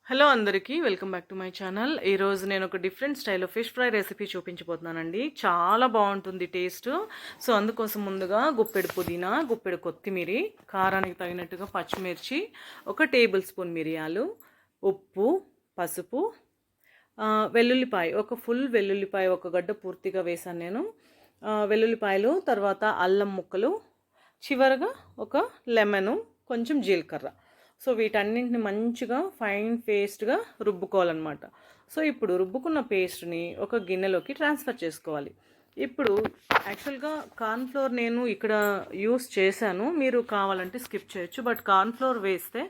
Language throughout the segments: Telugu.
హలో అందరికీ welcome back to my channel. ఈరోజు నేను ఒక డిఫరెంట్ స్టైల్లో ఫిష్ ఫ్రై రెసిపీ చూపించబోతున్నానండి. చాలా బాగుంటుంది టేస్ట్. సో అందుకోసం ముందుగా గుప్పెడు పుదీనా, గుప్పెడు కొత్తిమీర, కారానికి తగినట్టుగా పచ్చిమిర్చి, ఒక టేబుల్ స్పూన్ మిరియాలు, ఉప్పు, పసుపు, వెల్లుల్లిపాయ, ఒక ఫుల్ వెల్లుల్లిపాయ ఒక గడ్డ పూర్తిగా వేసాను నేను. వెల్లుల్లిపాయలు, తర్వాత అల్లం ముక్కలు, చివరగా ఒక లెమను, కొంచెం జీలకర్ర. సో వీటన్నింటిని మంచిగా ఫైన్ పేస్ట్గా రుబ్బుకోవాలన్నమాట. సో ఇప్పుడు రుబ్బుకున్న పేస్ట్ని ఒక గిన్నెలోకి ట్రాన్స్ఫర్ చేసుకోవాలి. ఇప్పుడు యాక్చువల్గా కార్న్ఫ్లోర్ నేను ఇక్కడ యూస్ చేశాను, మీరు కావాలంటే స్కిప్ చేయొచ్చు. బట్ కార్న్ఫ్లోర్ వేస్తే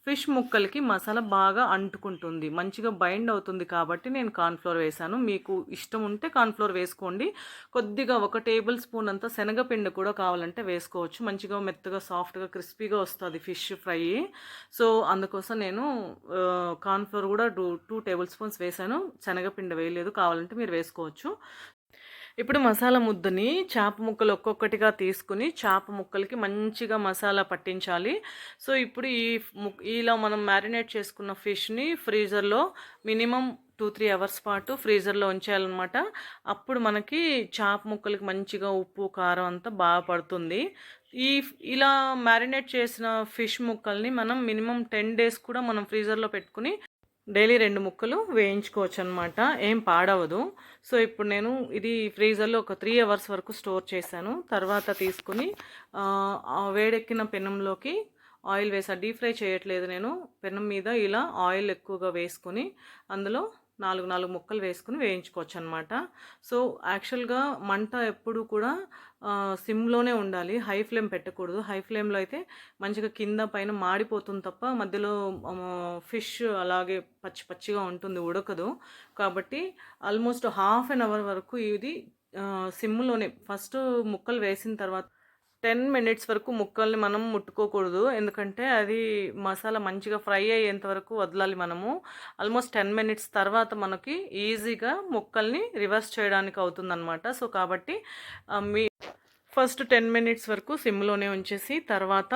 ఫిష్ ముక్కలకి మసాలా బాగా అంటుకుంటుంది, మంచిగా బైండ్ అవుతుంది, కాబట్టి నేను కార్న్ఫ్లోర్ వేసాను. మీకు ఇష్టం ఉంటే కార్న్ఫ్లోర్ వేసుకోండి. కొద్దిగా ఒక టేబుల్ స్పూన్ అంతా శనగపిండి కూడా కావాలంటే వేసుకోవచ్చు. మంచిగా మెత్తగా సాఫ్ట్గా క్రిస్పీగా వస్తుంది ఫిష్ ఫ్రై. సో అందుకోసం నేను కార్న్ఫ్లోర్ కూడా టూ టేబుల్ స్పూన్స్ వేసాను, శనగపిండి వేయలేదు. కావాలంటే మీరు వేసుకోవచ్చు. ఇప్పుడు మసాలా ముద్దని చేప ముక్కలు ఒక్కొక్కటిగా తీసుకుని చేప ముక్కలకి మంచిగా మసాలా పట్టించాలి. సో ఇప్పుడు ఇలా మనం మ్యారినేట్ చేసుకున్న ఫిష్ని ఫ్రీజర్లో మినిమం 2-3 అవర్స్ పాటు ఫ్రీజర్లో ఉంచేయాలన్నమాట. అప్పుడు మనకి చేప ముక్కలకి మంచిగా ఉప్పు కారం అంతా బాగా పడుతుంది. ఇలా మ్యారినేట్ చేసిన ఫిష్ ముక్కల్ని మనం మినిమం 10 డేస్ కూడా మనం ఫ్రీజర్లో పెట్టుకుని డైలీ 2 ముక్కలు వేయించుకోవచ్చు అనమాట, ఏం పాడవదు. సో ఇప్పుడు నేను ఇది ఫ్రీజర్లో ఒక 3 అవర్స్ వరకు స్టోర్ చేశాను. తర్వాత తీసుకుని వేడెక్కిన పెనంలోకి ఆయిల్ వేసా. డీప్ ఫ్రై చేయట్లేదు నేను, పెనం మీద ఇలా ఆయిల్ ఎక్కువగా వేసుకుని అందులో 4 ముక్కలు వేసుకుని వేయించుకోవచ్చు అనమాట. సో యాక్చువల్గా మంట ఎప్పుడు కూడా సిమ్లోనే ఉండాలి, హై ఫ్లేమ్ పెట్టకూడదు. హై ఫ్లేమ్లో అయితే మంచిగా కింద పైన మాడిపోతుంది తప్ప మధ్యలో ఫిష్ అలాగే పచ్చిగా ఉంటుంది, ఉడకదు. కాబట్టి ఆల్మోస్ట్ హాఫ్ అన్ అవర్ వరకు ఇది సిమ్లోనే, ఫస్ట్ ముక్కలు వేసిన తర్వాత 10 మినిట్స్ వరకు ముక్కల్ని మనం ముట్టుకోకూడదు, ఎందుకంటే అది మసాలా మంచిగా ఫ్రై అయ్యేంత వరకు వదలాలి మనము. ఆల్మోస్ట్ 10 మినిట్స్ తర్వాత మనకి ఈజీగా ముక్కల్ని రివర్స్ చేయడానికి అవుతుందన్నమాట. సో కాబట్టి ఫస్ట్ 10 మినిట్స్ వరకు సిమ్లోనే ఉంచేసి తర్వాత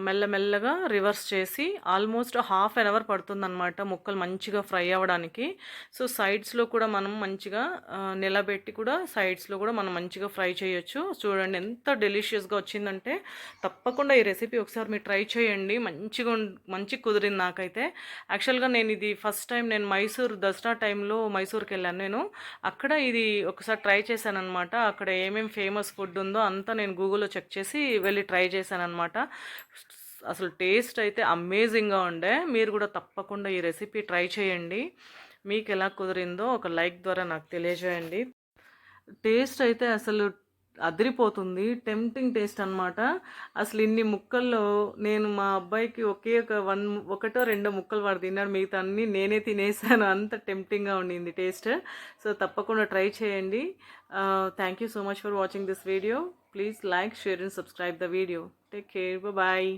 మెల్లమెల్లగా రివర్స్ చేసి ఆల్మోస్ట్ హాఫ్ అన్ అవర్ పడుతుందన్నమాట ముక్కలు మంచిగా ఫ్రై అవ్వడానికి. సో సైడ్స్లో కూడా మనం మంచిగా నిలబెట్టి కూడా సైడ్స్లో కూడా మనం మంచిగా ఫ్రై చేయొచ్చు. చూడండి ఎంత డెలిషియస్గా వచ్చిందంటే, తప్పకుండా ఈ రెసిపీ ఒకసారి మీరు ట్రై చేయండి. మంచిగా కుదిరింది నాకైతే. యాక్చువల్గా నేను ఇది ఫస్ట్ టైం నేను దసరా టైంలో మైసూర్కి వెళ్ళాను నేను. అక్కడ ఇది ఒకసారి ట్రై చేశాను అనమాట. అక్కడ ఏమేమి ఫేమస్ ఫుడ్ ఉందో అంతా నేను గూగుల్లో చెక్ చేసి వెళ్ళి ట్రై చేశాను అనమాట. అసలు టేస్ట్ అయితే అమేజింగ్గా ఉండే. మీరు కూడా తప్పకుండా ఈ రెసిపీ ట్రై చేయండి. మీకు ఎలా కుదిరిందో ఒక లైక్ ద్వారా నాకు తెలియజేయండి. టేస్ట్ అయితే అసలు అదిరిపోతుంది, టెంప్టింగ్ టేస్ట్ అనమాట. అసలు ఇన్ని ముక్కల్లో నేను మా అబ్బాయికి ఒకటో రెండో ముక్కలు వాడు తిన్నాడు, మిగతా అన్నీ నేనే తినేసాను, అంత టెంప్టింగ్గా ఉండింది టేస్ట్. సో తప్పకుండా ట్రై చేయండి. Thank you so much for watching this video. Please like, share and subscribe the video. Take care, bye.